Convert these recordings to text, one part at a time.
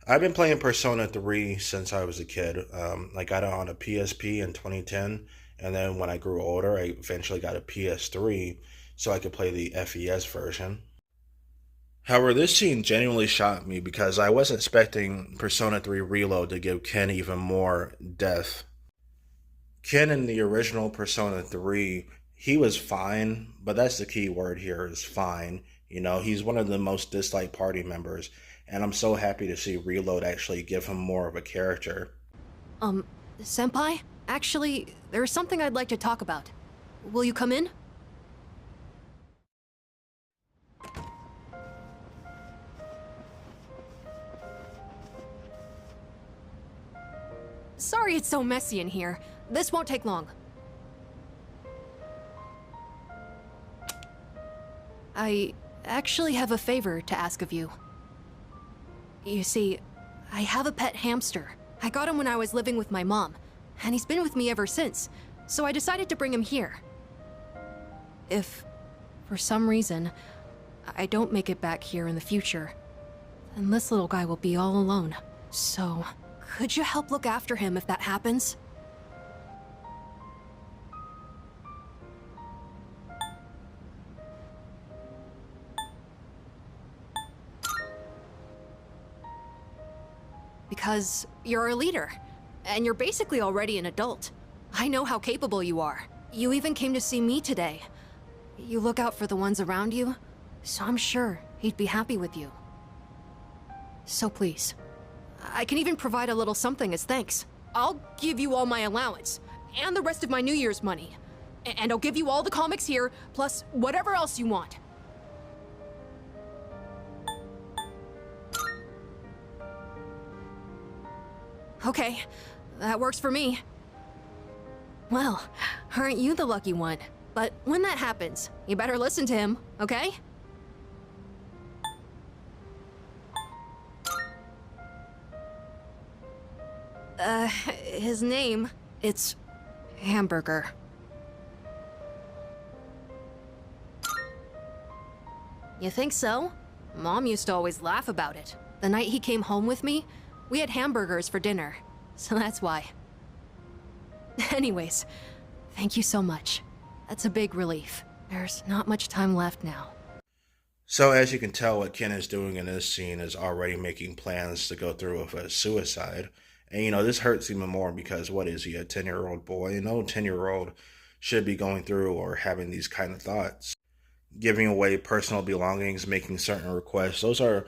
I've been playing Persona 3 since I was a kid. I got it on a PSP in 2010, and then when I grew older, I eventually got a PS3 so I could play the FES version. However, this scene genuinely shocked me because I wasn't expecting Persona 3 Reload to give Ken even more depth. Ken in the original Persona 3, he was fine, but that's the key word here is fine. He's one of the most disliked party members, and I'm so happy to see Reload actually give him more of a character. Um, Senpai? Actually, there's something I'd like to talk about. Will you come in? Sorry it's so messy in here. This won't take long. I actually have a favor to ask of you. You see, I have a pet hamster. I got him when I was living with my mom, and he's been with me ever since, so I decided to bring him here. If, for some reason, I don't make it back here in the future, then this little guy will be all alone. So, could you help look after him if that happens? Because you're a leader, and you're basically already an adult. I know how capable you are. You even came to see me today. You look out for the ones around you, so I'm sure he'd be happy with you. So please, I can even provide a little something as thanks. I'll give you all my allowance, and the rest of my New Year's money. And I'll give you all the comics here, plus whatever else you want. Okay, that works for me. Well, aren't you the lucky one? But when that happens, you better listen to him, okay? His name, it's Hamburger. You think so? Mom used to always laugh about it. The night he came home with me, we had hamburgers for dinner, so that's why. Anyways, thank you so much. That's a big relief. There's not much time left now. So, as you can tell, what Ken is doing in this scene is already making plans to go through with a suicide. And this hurts even more because what is he, a 10-year-old boy? No 10-year-old should be going through or having these kind of thoughts. Giving away personal belongings, making certain requests, those are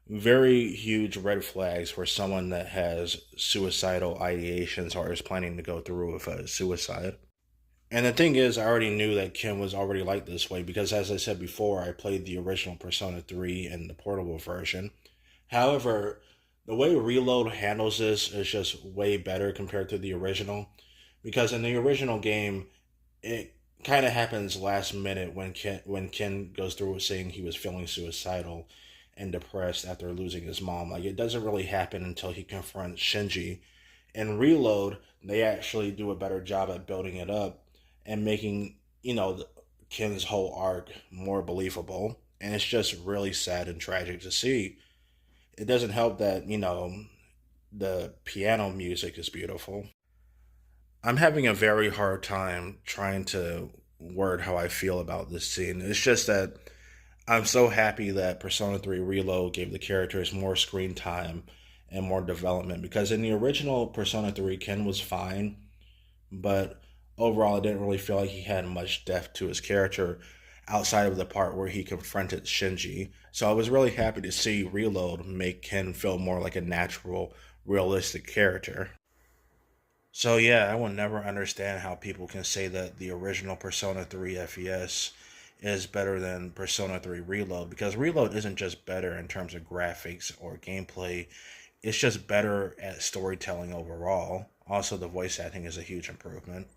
very huge red flags for someone that has suicidal ideations or is planning to go through with a suicide. And the thing is, I already knew that Kim was already like this way because, as I said before, I played the original Persona 3 and the portable version. However, the way Reload handles this is just way better compared to the original. Because in the original game, it kind of happens last minute when Ken goes through with saying he was feeling suicidal and depressed after losing his mom. Like, it doesn't really happen until he confronts Shinji. In Reload, they actually do a better job at building it up and making, Ken's whole arc more believable. And it's just really sad and tragic to see. It doesn't help that, the piano music is beautiful. I'm having a very hard time trying to word how I feel about this scene. It's just that I'm so happy that Persona 3 Reload gave the characters more screen time and more development because in the original Persona 3, Ken was fine, but overall, I didn't really feel like he had much depth to his character outside of the part where he confronted Shinji. So I was really happy to see Reload make Ken feel more like a natural, realistic character. So yeah, I will never understand how people can say that the original Persona 3 FES is better than Persona 3 Reload because Reload isn't just better in terms of graphics or gameplay, it's just better at storytelling overall. Also, the voice acting is a huge improvement.